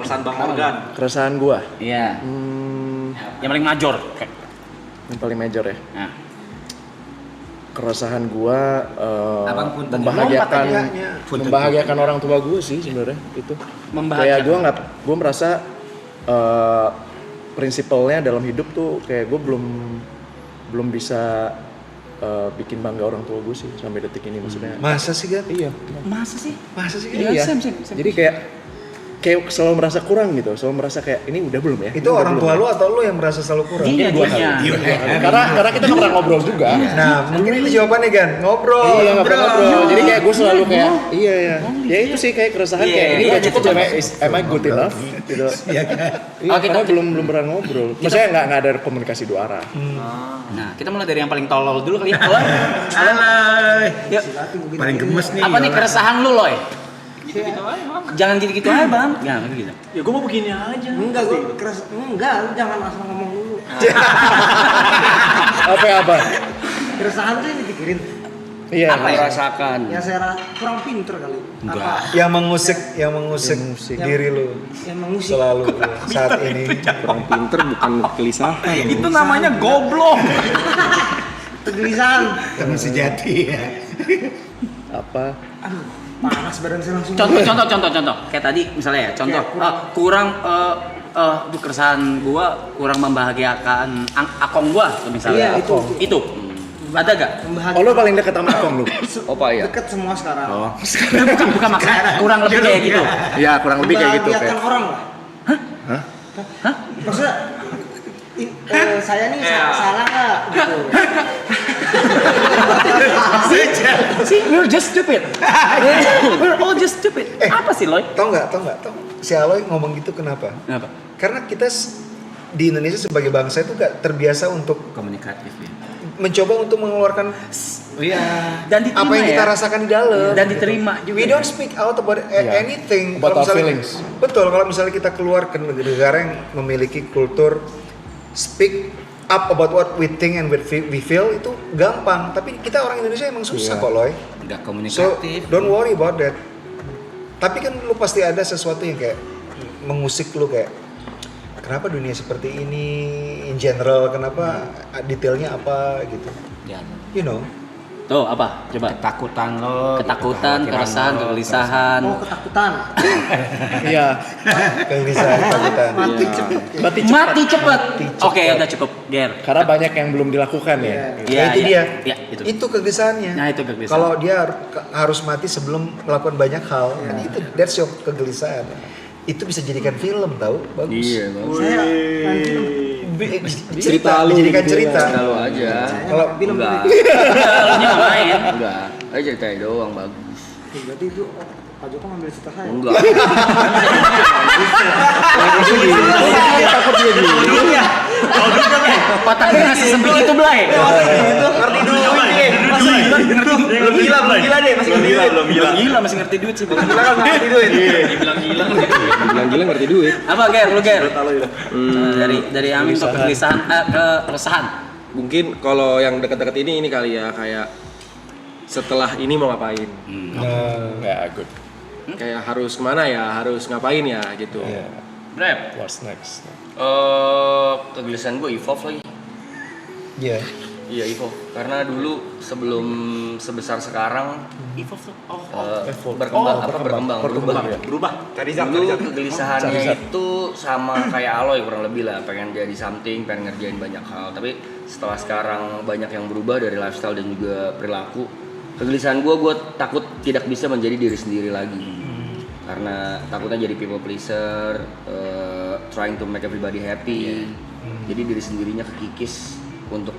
keresahan Bang Morgan. Keresahan gua. Iya. Yang paling major. Yang paling major ya. Nah. Keresahan gua Abang punten. membahagiakan orang tua gua sih sebenarnya itu. Kayak gua merasa prinsipalnya dalam hidup tuh kayak gua belum bisa bikin bangga orang tua gue sih sampai detik ini maksudnya. Masa sih Gan? Iya. Masa sih? Iya. Jadi kayak selalu merasa kurang gitu, selalu merasa kayak ini udah belum ya? Itu orang tua lu atau lu yang merasa selalu kurang? Iya. Karena kita nggak pernah ngobrol juga. Nah, mungkin itu jawabannya Gan, ngobrol. Iya, nggak pernah ngobrol. Jadi kayak gue selalu kayak iya. Ya itu sih kayak keresahan kayak ini nggak cukup am I good enough? Gitu. Iya, karena belum pernah ngobrol. Maksudnya nggak ada komunikasi dua arah. Nah, kita mulai dari yang paling tolol dulu kali ya. Alay. Paling gemes nih. Apa nih keresahan lu, Loy? Gitu-gitu aja, Bang. Jangan gitu-gitu aja, Bang. Jangan gitu. Ya gue mau begini aja. Enggak, gue enggak, lu jangan asal ngomong dulu. Apa? Keresahan tuh yang dipikirin. Iya. Apa yang rasakan? Ya saya kurang pinter kali. Enggak. Yang mengusik diri lu Yang mengusik. selalu saat ini. Kurang pinter bukan kegelisahan. Itu namanya goblok. Kegelisahan. Kamu sejati ya. Apa? Aduh, panas badan saya langsung. Contoh. Kayak tadi misalnya ya, contoh. Itu keresahan gua kurang membahagiakan akong gua misalnya. Iya, Itu. Ada gak? Oh lu paling dekat sama akong lu? Opa ya. Deket semua sekarang. Oh. Bukan maksudnya kurang lebih kayak gitu. Iya kurang lebih kayak gitu Membahagiakan kayak. orang lah. Hah? Maksudnya saya nih salah nggak gitu? See, we're just stupid. We're all just stupid. Apa sih, Loy? Tau nggak? Si Aloy ngomong gitu kenapa? Kenapa? Karena kita di Indonesia sebagai bangsa itu nggak terbiasa untuk Komunikatif ya. mencoba untuk mengeluarkan Dan diterima apa yang kita rasakan di dalam. Dan diterima juga. We don't speak out about anything. About Kalau our misalnya- feelings. Betul, kalau misalnya kita keluar ke negara yang memiliki kultur speak up about what we think and what we feel itu gampang. Tapi kita orang Indonesia emang susah kok, Loy. Enggak So, komunikatif. don't worry about that. Tapi kan lu pasti ada sesuatu yang kayak mengusik lu kayak kenapa dunia seperti ini in general, kenapa detailnya apa gitu. Ya. You know. Tuh, apa? Coba. Ketakutan lo. Ketakutan, keresahan, kegelisahan. Oh, ketakutan. Iya. Kegelisahan, ketakutan. Mati cepet. Oke, udah cukup, Ger. Karena banyak yang belum dilakukan ya. Iya, itu dia. Iya, itu. Itu kegelisahannya. Nah, itu kegelisahan. Kalau dia harus mati sebelum melakukan banyak hal, kan itu that's your kegelisahan. Itu bisa jadikan film tahu, bagus. Iya, Saya main film. Cerita lu dijadikan gitu cerita. ya. Lu aja. Kalau Film Enggak. Lu nya ngapain? Enggak. Aja ceritain doang bagus. Berarti itu Pak Joko ngambil cerita saya. Enggak. Takut dia gitu. Otaknya ngasih sempit itu, Blay. ngerti dulu Belum gila deh, masih ngerti duit. Belum gila. Gila masih ngerti duit sih. ngerti duit. Dibilang gila ngerti duit. Apa, Ger? Lu, Ger? Dari Amin ke kegelisahan ke keresahan. Mungkin kalau yang dekat-dekat ini kali ya kayak setelah ini mau ngapain? Ya good. Kayak harus kemana ya? Harus ngapain ya gitu. Brep. What's next? Kegelisahan gue evolve lagi. Iya. Iya Ivo, karena dulu sebelum sebesar sekarang Evolve tuh. berubah. Dulu kegelisahannya itu sama kayak Aloy kurang lebih lah, pengen jadi something, pengen ngerjain banyak hal. Tapi setelah sekarang banyak yang berubah dari lifestyle dan juga perilaku. Kegelisahan gue takut tidak bisa menjadi diri sendiri lagi. Karena takutnya jadi people pleaser, trying to make everybody happy. Jadi diri sendirinya kekikis untuk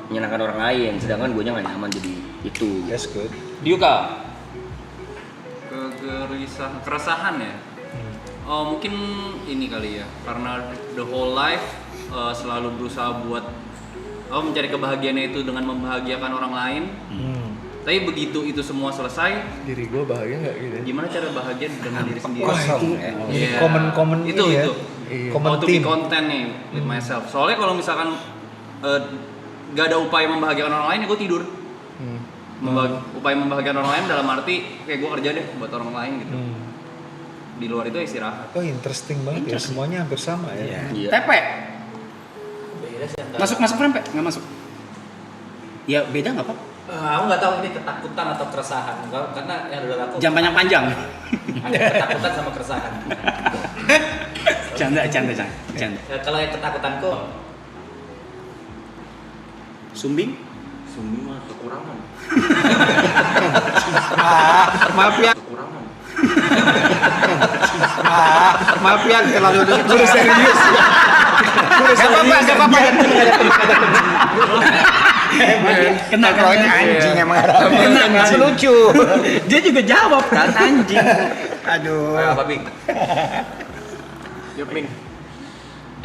menyenangkan orang lain, sedangkan gue nya nggak nyaman jadi itu. That's good. Diuka. Keresahan ya. Mungkin ini kali ya, karena the whole life selalu berusaha buat mencari kebahagiaannya itu dengan membahagiakan orang lain. Tapi begitu itu semua selesai, Diri gue bahagia nggak gitu? gimana cara bahagia dengan diri sendiri? Ini common itu ini ya. itu. Common How to be theme. content nih with myself. Soalnya kalau misalkan gak ada upaya membahagiakan orang lain, ya gue tidur. Upaya membahagiakan orang lain dalam arti kayak gue kerja deh buat orang lain gitu. Di luar itu istirahat. Oh interesting banget ya, semuanya hampir sama ya. Iya. Tepe. Masuk frame, Pe? Nggak masuk. Ya beda nggak apa? Aku nggak tahu ini ketakutan atau keresahan, karena yang udah aku Jam panjang. ada ketakutan sama keresahan. Canda. Ya, kalau yang ketakutanku, Sumbing? Sumbi mah kekurangan. Maaf ya. Kekurangan. Maaf ya, terlalu udah serius. Gak apa-apa. Kena Anjing emang Kena lucu. Dia juga jawab kan anjing. Aduh. Apa Bing? Yuk, Ming.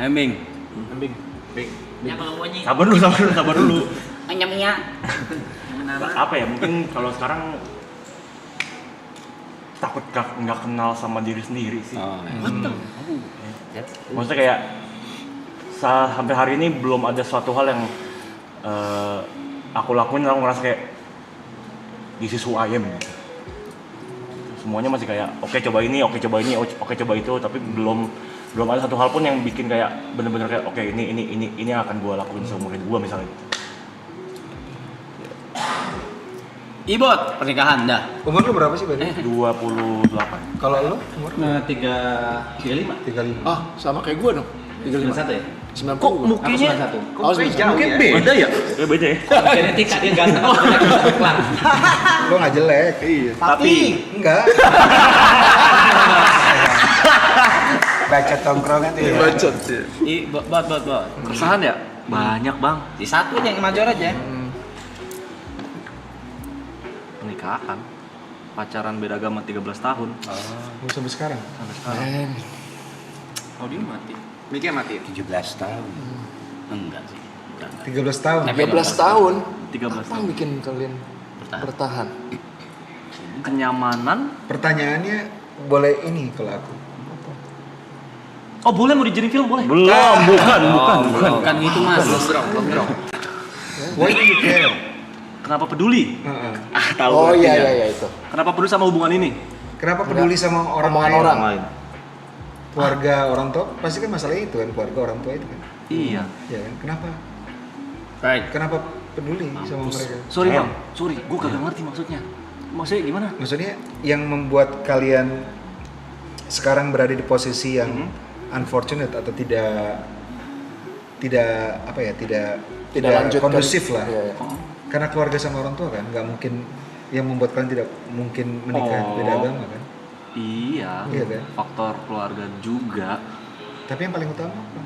Eming. Bing. yang ngomongnya Sabar dulu. Mia. Apa ya? Mungkin kalau sekarang takut nggak kenal sama diri sendiri sih. Maksudnya kayak sampai hari ini belum ada suatu hal yang aku lakuin dan aku ngerasa kayak this is who I am. Semuanya masih kayak oke coba ini, oke coba itu, tapi belum ada satu hal pun yang bikin kayak bener-bener kayak oke ini yang akan gue lakuin seumur hidup gue misalnya. Ibot, pernikahan dah. Umur lu berapa sih, Bani? 28. Kalau lu umur 35. 35. Ah, sama kayak gua dong. 91 ya? 90. Kok mukanya? Oh, mungkin beda ya? Ya beda ya. Genetika dia ganteng. Lu nggak jelek. Iya. Tapi enggak. Baca tongkrongan tuh ya. Bacot sih. Bot. Keresahan ya? Banyak bang. Di satu aja yang major aja. Pernikahan. Pacaran beda agama 13 tahun. Mau sampai sekarang. Oh dia mati. Mikir mati. 17 tahun. Enggak sih. 13 tahun. 13 tahun. 13 Apa tahun. yang bikin kalian bertahan? Kenyamanan. Pertanyaannya boleh ini kalau aku. Oh boleh mau dijadiin film boleh? Belum, bukan. Bukan gitu mas. Why do you care? Kenapa peduli? Heeh. Tahu. Oh berarti iya ya. iya itu. Kenapa peduli sama hubungan ini? Kenapa peduli sama orang Omongan lain? orang. Lain. Keluarga orang tua pasti kan masalahnya itu kan, keluarga orang tua itu kan. Iya. Ya kan? Kenapa? Right. Kenapa peduli sama mereka? Sorry bang, gue kagak ngerti maksudnya. Maksudnya gimana? Maksudnya yang membuat kalian sekarang berada di posisi yang unfortunate atau tidak apa ya, tidak lanjutkan. kondusif lah. Iya, iya. Karena keluarga sama orang tua kan, nggak mungkin yang membuat kalian tidak mungkin menikah beda agama kan. Iya. Iya kan? Faktor keluarga juga. Tapi yang paling utama apa?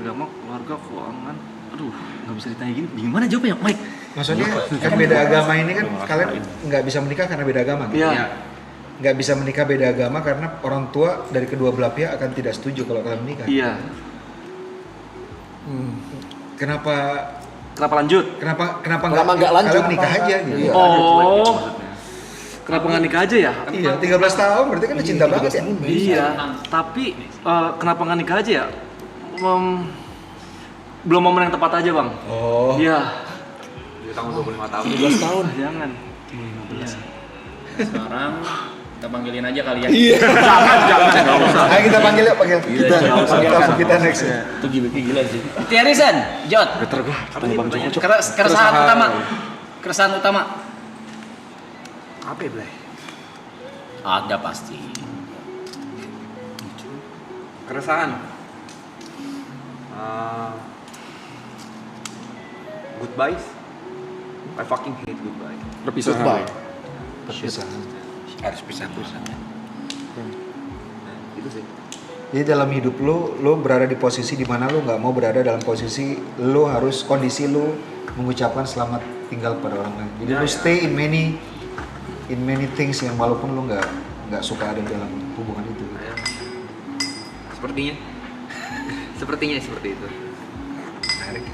Agama, keluarga, keuangan. Aduh, nggak bisa ditanya gini. Gimana jawabnya, Mike? Maksudnya kan beda agama ini kan kalian nggak bisa menikah karena beda agama kan? Iya. Nggak bisa menikah beda agama karena orang tua dari kedua belah pihak akan tidak setuju kalau kalian menikah. Iya. Kenapa Kenapa lanjut? nggak nggak lanjut? kalian menikah aja gitu? Iya. Oh. Kenapa nggak nikah aja ya? Iya, 13 tahun berarti kan udah cinta banget ya? Iya. Tapi kenapa nggak nikah aja ya? Belum momen yang tepat aja bang. Oh. Iya. Tahun 25 tahun. 17 tahun. Jangan. Sekarang kita panggilin aja kali ya. Nggak usah. Ayo kita panggil yuk, panggil. Gila, Kita next ya. Itu gila sih. Tiarisan, Jot. Geter gua. Ketemu Bang Joko. Keresahan utama. Apa ya, Blay? Ada pasti. Keresahan. Goodbyes. I fucking hate goodbye. Goodbye. Perpisahan. Harus pisah. Itu sih. Jadi dalam hidup lu berada di posisi di mana lu nggak mau berada dalam posisi lu harus kondisi lu mengucapkan selamat tinggal pada orang lain. Jadi lu stay in many things yang walaupun lu nggak suka ada dalam hubungan itu. Sepertinya seperti itu. Menarik.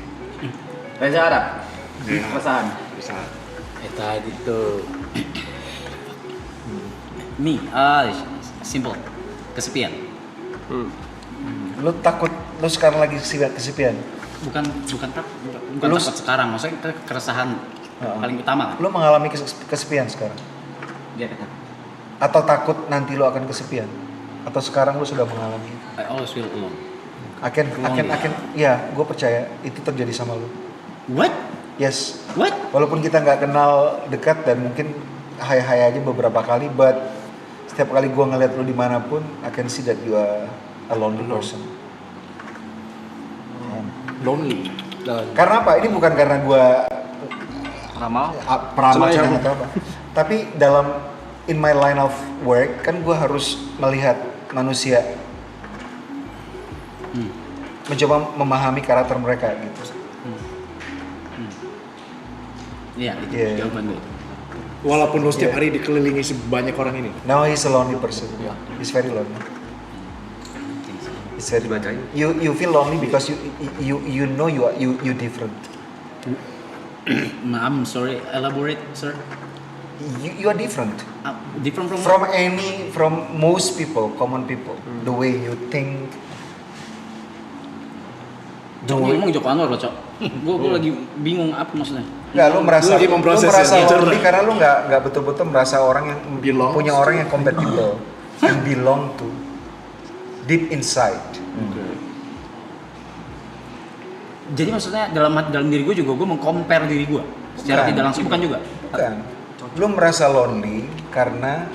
Reza Arab. Keresahan. Tadi tuh. Simple. Kesepian. Lu takut lu sekarang lagi kesepian? Bukan takut sekarang, maksudnya keresahan paling utama kan? Lu mengalami kesepian sekarang? Dia kata. Atau takut nanti lo akan kesepian? Atau sekarang lo sudah mengalami? I always feel alone. Ya, gue percaya itu terjadi sama lo. What? Yes. What? Walaupun kita nggak kenal dekat dan mungkin hai-hai aja beberapa kali, but setiap kali gue ngeliat lo dimanapun, I can see that you are a lonely person. Lonely. Karena apa? Ini bukan karena gue Ramal. peramal atau apa. Tapi in my line of work kan gue harus melihat manusia, mencoba memahami karakter mereka gitu. Iya, itu Yeah. jawaban gue. Walaupun lo setiap hari dikelilingi sebanyak orang ini. Now he's a lonely person. He's very lonely. He's very you feel lonely because you know you different. I'm sorry, elaborate, sir. You are different Different from most people, common people. The way you think. Cok, ngomong Joko Anwar loh, Cok. Gue lagi bingung apa maksudnya. Nggak, lu merasa Lu lagi memproses ya. lonely karena lu nggak betul-betul merasa orang yang Belong. punya orang yang compatible, yang belong to deep inside. Jadi maksudnya dalam diri gue juga gue meng-compare diri gue secara Bukan. tidak langsung, bukan juga. Bukan. Lu merasa lonely karena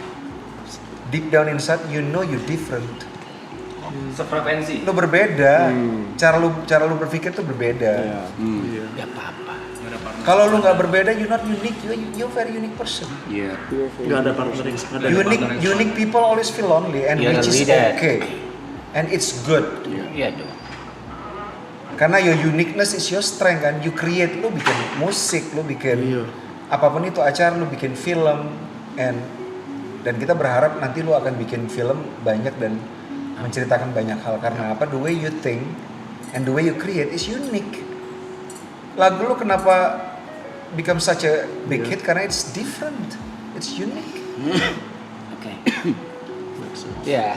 deep down inside you know you different. Sefrekuensi. Lu berbeda. Cara lu berpikir tuh berbeda. Gak apa-apa. Kalau lu nggak berbeda, you're not unique. You're very unique person. Iya. Gak ada partner yang sekadar. Unique people always feel lonely, and Yeah, which is that. okay, and it's good. Iya dong. Karena your uniqueness is your strength kan. You create, lu bikin musik, lu bikin apapun itu acara, lu bikin film, dan kita berharap nanti lu akan bikin film banyak dan menceritakan banyak hal. Karena apa? The way you think and the way you create is unique. Lagu lu kenapa become such a big hit? Karena it's different, it's unique. Oke. Yeah.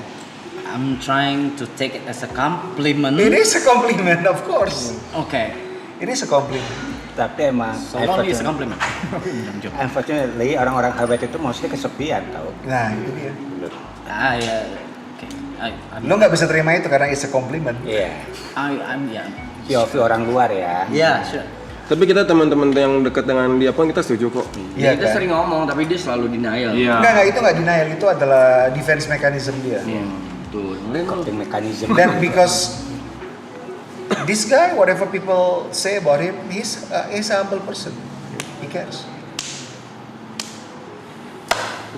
I'm trying to take it as a compliment. It is a compliment, of course. Oke. It is a compliment. Tapi emang So lonely is a compliment. unfortunately orang-orang hebat itu mostly kesepian tau. Nah, itu dia. Ya. Oke. Lo nggak bisa terima itu karena it's a compliment. Iya. I'm ya. POV orang luar ya. Ya, sure. Tapi kita teman-teman yang dekat dengan dia pun kita setuju kok. Ya, Iya kita kan? sering ngomong tapi dia selalu denial. Enggak, itu nggak denial, itu adalah defense mechanism dia. Betul. Coping mechanism. Dan because this guy, whatever people say about him, he's a humble person. He cares.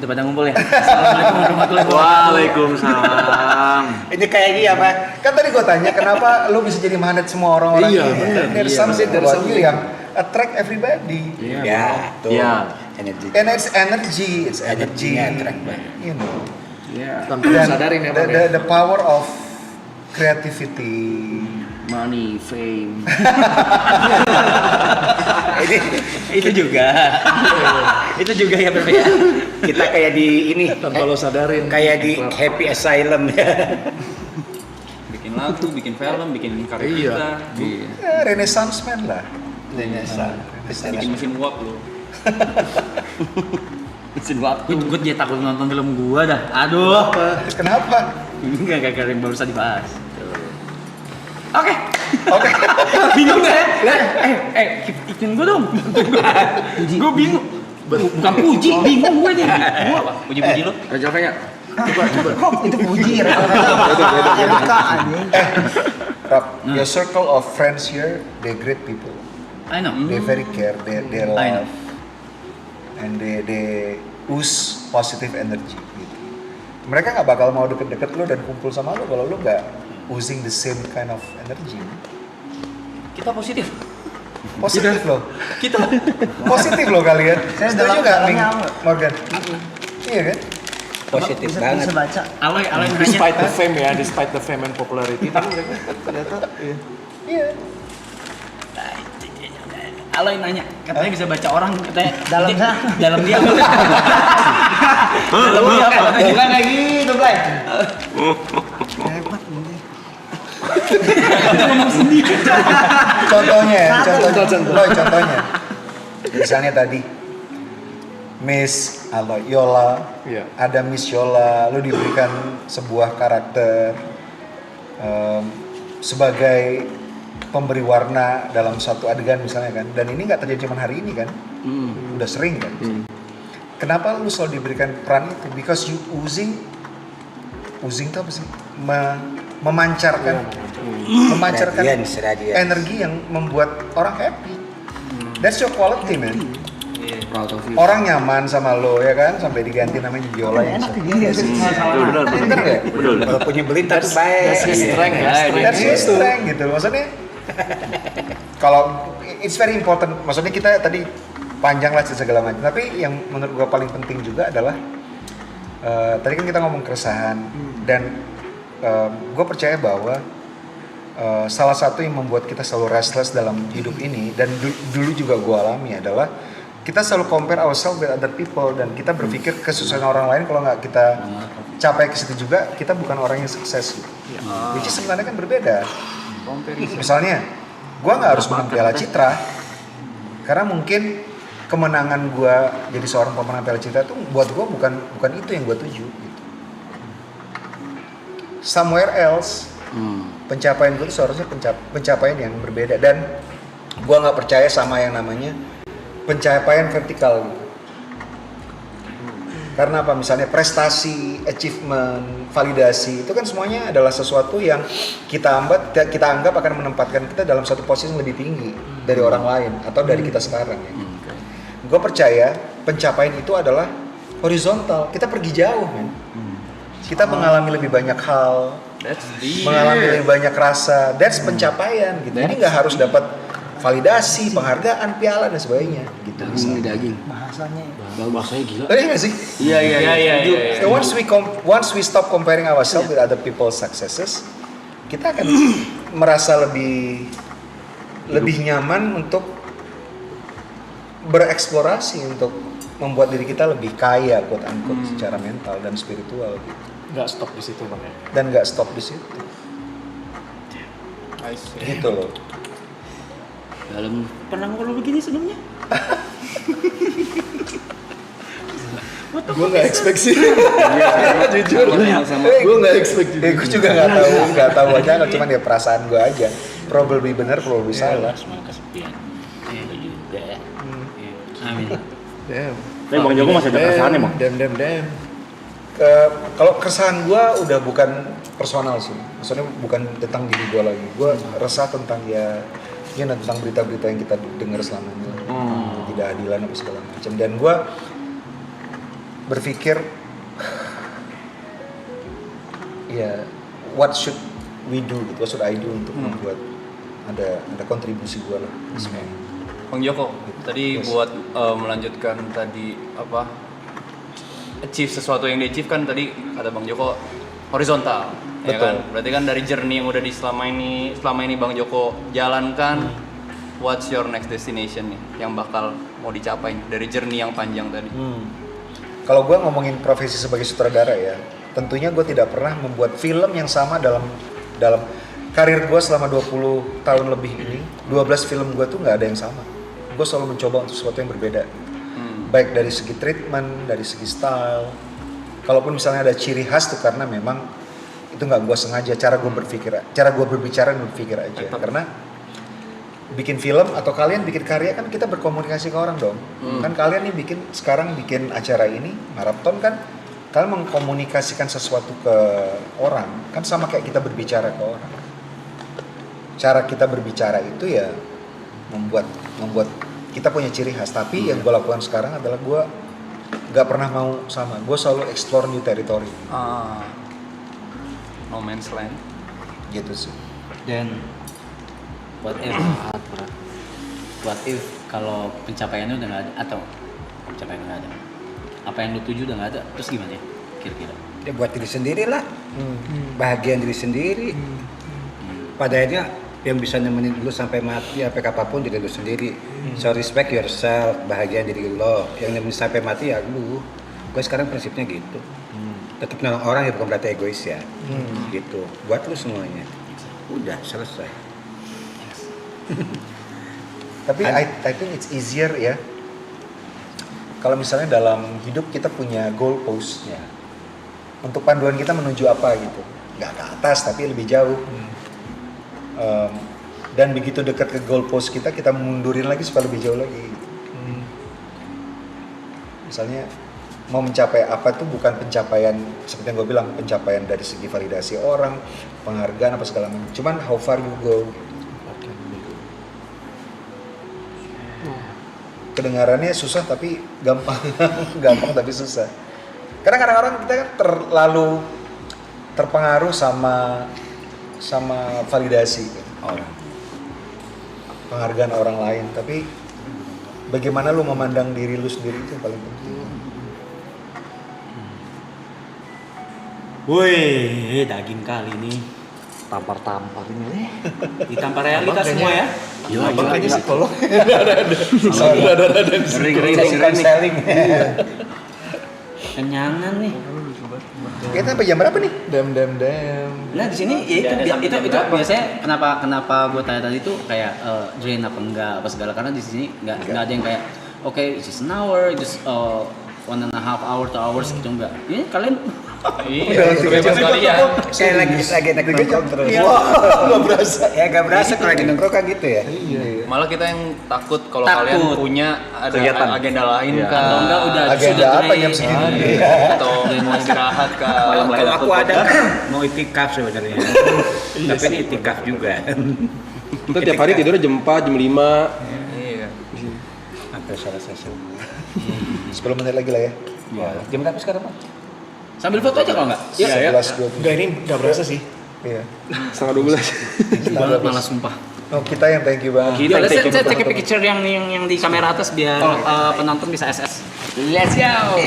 Udah pada ngumpul ya. Assalamualaikum warahmatullahi wabarakatuh. Waalaikumsalam. Ini kayak gini apa? Kan tadi gue tanya kenapa lo bisa jadi magnet semua orang-orang Iya, ini? There's something about you yang attract everybody. Ya, tuh. Iya. Energi. And it's energy. Energinya attract banget. You know. Tanpa lu sadarin ya, Bang, ya. The power of creativity. Money, fame. Itu juga. Itu juga ya berbeda. Kita kayak di ini. Tanpa lo sadarin. Kayak di Happy Asylum ya. Bikin lagu, bikin film, bikin karya Iya. kita, Renaissance man lah. bikin mesin uap lo. Mesin waktu. Gue jadi takut nonton film gua dah. Aduh. Kenapa? Enggak yang baru usah dibahas. Oke. Oke. Bingung gak ya? Ikutin gue dong. Gue bingung. Bukan puji, bingung gue nih. Gue apa? Puji-puji lo? Ada jawabannya? Itu puji ya. Rob, your circle of friends here, they're great people. I know. They very care, they I know. love, and they ooze positive energy. Gitu. Mereka nggak bakal mau deket-deket lo dan kumpul sama lo kalau lo nggak oozing the same kind of energy. Kita positif. Positif lo, Kita. positif lo kalian. Saya Setuju nggak, Ming? dalam-dalamnya Morgan? Iya kan? Positif banget. Bisa baca. Aloy nanya. Despite the fame ya, despite the fame and popularity, tapi mereka ternyata Iya. Aloy nanya, katanya bisa baca orang, katanya Dalamnya? dalam dia apa? Dalam dia apa? Bukan kayak gitu, Blay. Hebat ini. Contohnya. Contohnya. Misalnya tadi, Miss Yola, ada Miss Yola, lu diberikan sebuah karakter sebagai pemberi warna dalam satu adegan misalnya kan, dan ini nggak terjadi cuma hari ini kan, udah sering kan. Kenapa lu selalu diberikan peran itu? Because you oozing itu apa sih? Memancarkan Radiance. energi yang membuat orang happy. That's your quality, man. Proud of you. Orang nyaman sama lo ya kan, sampai diganti namanya Yola yang Betul. bener gak? Betul. Kalau punya belita tuh baik. That's his strength ya. That's his strength gitu. Maksudnya kalau it's very important, maksudnya kita tadi panjang lah segala macam, tapi yang menurut gua paling penting juga adalah tadi kan kita ngomong keresahan dan gua percaya bahwa salah satu yang membuat kita selalu restless dalam hidup ini, dan dulu juga gua alami, adalah kita selalu compare ourselves with other people, dan kita berpikir kesusahan orang lain kalau nggak kita capai ke situ juga, kita bukan orang yang sukses. Which is sebenarnya kan berbeda. Misalnya, gue nggak harus menang Piala Citra, karena mungkin kemenangan gue jadi seorang pemenang Piala Citra itu buat gue bukan itu yang gue tuju. Gitu. Somewhere else, pencapaian gue itu seharusnya pencapaian yang berbeda, dan gue nggak percaya sama yang namanya pencapaian vertikal gitu. Karena apa? Misalnya prestasi, achievement, validasi itu kan semuanya adalah sesuatu yang kita anggap akan menempatkan kita dalam satu posisi yang lebih tinggi dari orang lain atau dari kita sekarang ya. Gue percaya pencapaian itu adalah horizontal. Kita pergi jauh, men. Kita mengalami lebih banyak hal, mengalami lebih banyak rasa. That's pencapaian gitu. Ini nggak harus dapat validasi, penghargaan, piala dan sebagainya gitu. Daging. Bahasanya gila. Iya nggak sih? Iya. So once we stop comparing ourselves with other people's successes, kita akan merasa lebih nyaman untuk bereksplorasi, untuk membuat diri kita lebih kaya, quote unquote, secara mental dan spiritual gitu. Nggak stop di situ bang. Dan nggak stop di situ. Gitu loh. Dalam Pernah ngobrol begini sebelumnya? Gue nggak expect sih. Jujur. Gue nggak expect. Gue juga nggak tahu aja. Cuman ya perasaan gue aja. Probably benar, probably salah. semua kesepian. Itu juga. Amin. Damn. Tapi Bang Joko masih ada keresahan ya, Bang? Damn. Kalau keresahan gue udah bukan personal sih. Maksudnya bukan tentang diri gue lagi. Gue resah tentang ya tentang berita-berita yang kita dengar selama ini, ketidakadilan apa segala macam. Dan gue berpikir, ya what should we do? What should I do untuk membuat ada kontribusi gue lah semuanya. Bang Joko, tadi buat melanjutkan tadi achieve sesuatu yang di-achieve kan tadi kata Bang Joko horizontal. Ya kan? Berarti kan dari journey yang udah selama ini Bang Joko jalankan, what's your next destination nih yang bakal mau dicapai dari journey yang panjang tadi? Kalau gue ngomongin profesi sebagai sutradara ya, tentunya gue tidak pernah membuat film yang sama dalam karir gue selama 20 tahun lebih ini. 12 film gue tuh nggak ada yang sama. Gue selalu mencoba untuk sesuatu yang berbeda. Baik dari segi treatment, dari segi style. Kalaupun misalnya ada ciri khas tuh karena memang itu nggak gue sengaja, cara gue berbicara dan berpikir aja. Karena bikin film atau kalian bikin karya kan kita berkomunikasi ke orang dong. Kan kalian nih sekarang bikin acara ini maraton kan, kalian mengkomunikasikan sesuatu ke orang kan sama kayak kita berbicara ke orang. Cara kita berbicara itu ya membuat kita punya ciri khas. Tapi yang gue lakukan sekarang adalah gue nggak pernah mau sama. Gue selalu explore new territory. No man's land. Gitu sih. Dan what if kalau pencapaiannya udah nggak ada, atau pencapaiannya nggak ada, apa yang lu tuju udah nggak ada, terus gimana ya kira-kira? Ya buat diri sendiri lah, bahagian diri sendiri. Pada akhirnya yang bisa nemenin lu sampai mati apa apapun diri lu sendiri. So respect yourself, bahagia diri lo. Yang nemenin sampai mati ya lu. Gue sekarang prinsipnya gitu. Tetap nolong orang ya bukan berarti egois ya. Gitu. Buat lu semuanya. Udah selesai. Tapi I think it's easier ya. kalau misalnya dalam hidup kita punya goalpost ya. Untuk panduan kita menuju apa gitu. Nggak ke atas tapi lebih jauh. Dan begitu dekat ke goalpost kita mundurin lagi supaya lebih jauh lagi. Misalnya mau mencapai apa tuh bukan pencapaian seperti yang gue bilang, pencapaian dari segi validasi orang, penghargaan apa segala macam. Cuman how far you go. Kedengarannya susah tapi gampang, gampang tapi susah. Karena kadang-kadang kita kan terlalu terpengaruh sama validasi orang, penghargaan orang lain. Tapi bagaimana lu memandang diri lu sendiri itu yang paling penting. Wih, daging kali ini. Tampar-tampar ini. Ditampar realitas semua ya. Iya, abang kayaknya psikolog. Selling. Kenyangan nih. Kita sampai jam berapa nih? Dem. Nah di sini ya itu biasanya kenapa gue tanya tadi tuh kayak drain apa enggak apa segala, karena di sini nggak ada yang kayak it's just an hour, just 1.5 hour 2 hours gitu, enggak. Ini kalian Kayak lagi nongkrong terus. Gak berasa. Ya gak berasa kalau lagi nongkrong kan gitu ya. Malah kita yang takut kalau kalian punya ada agenda lain kan. atau enggak udah Agenda sudah apa jam segini? Atau mau istirahat kan. Kalau aku ada mau itikaf sebenarnya. Tapi ini itikaf juga. Kita tiap hari tidurnya jam 4, jam 5. Iya. Sampai selesai. 10 menit lagi lah ya. Jam berapa sekarang, Pak? sambil foto aja kalau enggak. 11.20. Enggak, ini gak berasa sih. Iya. Setengah 12. Banget malah sumpah. Oh, kita yang thank you banget. Let's take a picture yang di kamera atas biar penonton bisa SS. Let's go.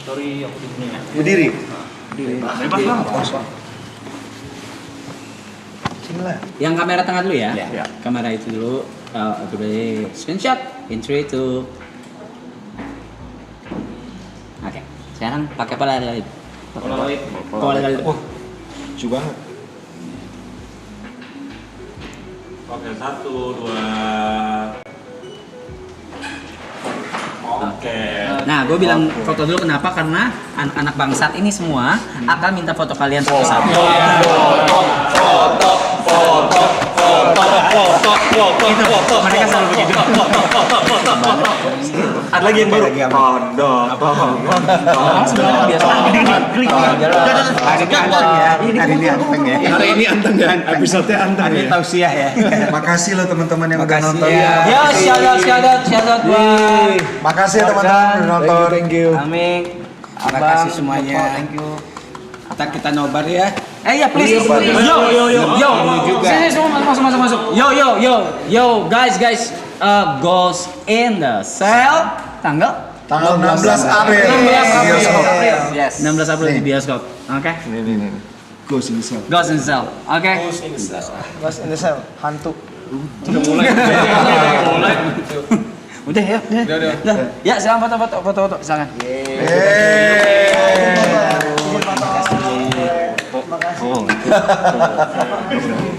Sorry aku di sini ya. Berdiri. Bebas bang. Sinilah. Yang kamera tengah dulu ya. Kamera itu dulu. Everybody screenshot in 3, 2. Oke. Sekarang pakai Polaroid. Polaroid. Lucu banget. Oke, 1, 2. Oke. Nah, gue bilang foto dulu kenapa? Karena anak-anak bangsat ini semua akan minta foto kalian satu-satu. Mereka selalu begitu. Ada lagi yang baru. Sebenarnya biasa. Hari ini anteng ya. Episode-nya anteng ya. Tausiah ya. Makasih loh teman-teman yang udah nonton. Ya, shout out buat. Makasih ya teman-teman udah nonton. Thank you. Amin. Terima kasih semuanya. Thank you. Kita nobar ya. Ya please. Yo. Sini semua masuk. Yo, guys. Goes in the cell tanggal 16 April. 16 April di bioskop. Oke. Ini. Ghost in the Cell. Ghost in the Cell. Oke. Ghost in the Cell, hantu. Udah ya. Ya, silakan foto. Silakan.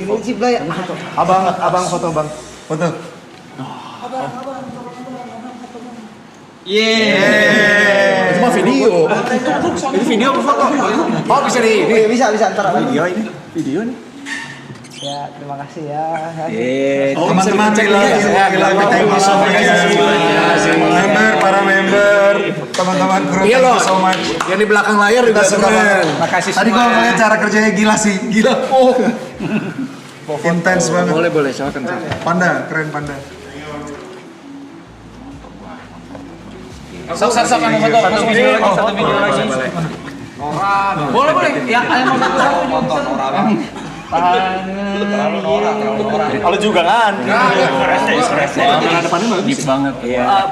Ini sih Blay. Abang foto bang. Foto. Itu mah video. Itu video apa foto? Oh bisa di ini. Bisa ntar apa? Video nih. Ya, terima kasih ya. Teman-teman thank you so much. Para member, teman-teman kru, Iya thank loh. you so much. Yang di belakang layar juga Kita suka keren. banget. Makasih Tadi semua. kalau ngeliat cara kerjanya gila sih, gila. Intens banget. Boleh silakan. Panda, keren Panda. Sok kamu foto. Masuk video lagi, satu video lagi. Boleh. Ya, ayo mau foto. Kalau juga kan. Kamera depannya bagus banget.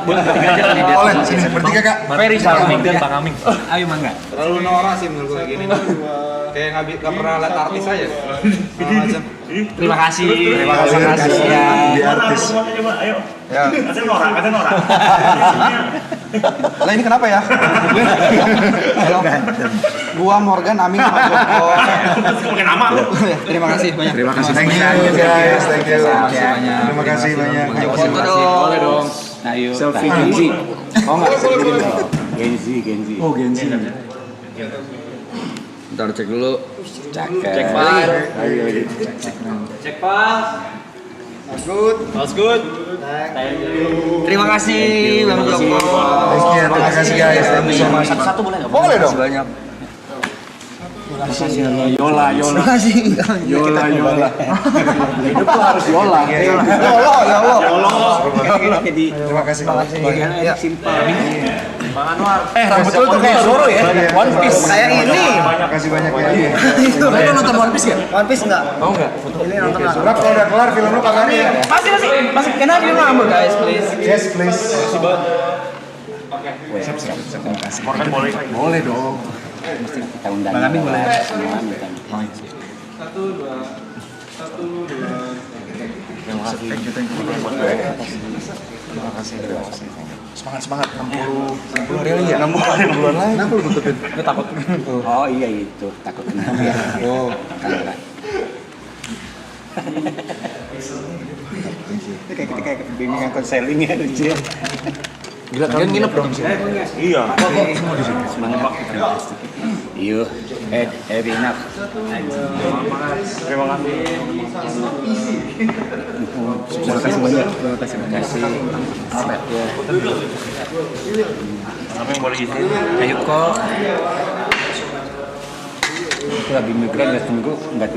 Boleh bertiga aja kali dia. Boleh, sini bertiga Kak. Ferry sama Aming dan Bang Aming. Ayo mangga. Terlalu norak sih menurut gue gini. Kayak nggak pernah lihat artis aja. Terima kasih. Di artis. Ayo. Ada norak. Lah ini kenapa ya? Halo. Gua Morgan Amin sama Joko. Terima kasih banyak. Terima kasih. Thank you guys. Thank you. Terima kasih banyak. Foto dong. Boleh dong. Nah, yuk. Selfie Genzi. Oh enggak, Genzi. Oh, Genzi. Ntar cek dulu. Cakep. Cek pas. Terima kasih Bang Joko. Terima kasih guys. Thank you so much. Satu boleh nggak? Boleh dong. Banyak. Yola. Yola. Hidup tuh harus yola. Terima kasih banget. Ya. Rambut lu tuh kayak Zoro ya. One Piece. Kayak ini. Terima kasih banyak ya. Lu nonton One Piece gak? One Piece enggak? Mau nggak? Ini nonton lah. Surat kalau udah kelar film lu kabarin ya. Masih can I have your number guys please? Yes, please. Morgan boleh. Boleh dong. Mesti kita undang. Bang Amin boleh. Semua minta. Terima kasih. Thank you. Terima kasih. Semangat 60 hari ya. 60 bulan lagi. Kenapa lu tutupin? Gue takut. Oh iya itu takut kena ya. Oh. Kamera. Itu kayak bimbingan konseling ya lucu. Gila kalian nginep dong sih. Iya. Semangat. Iyo. Enak. Terima kasih. Terima kasih banyak. Terima kasih. Apa ya? Apa yang boleh izin? Ayo kok. Aku lagi migran nggak tunggu nggak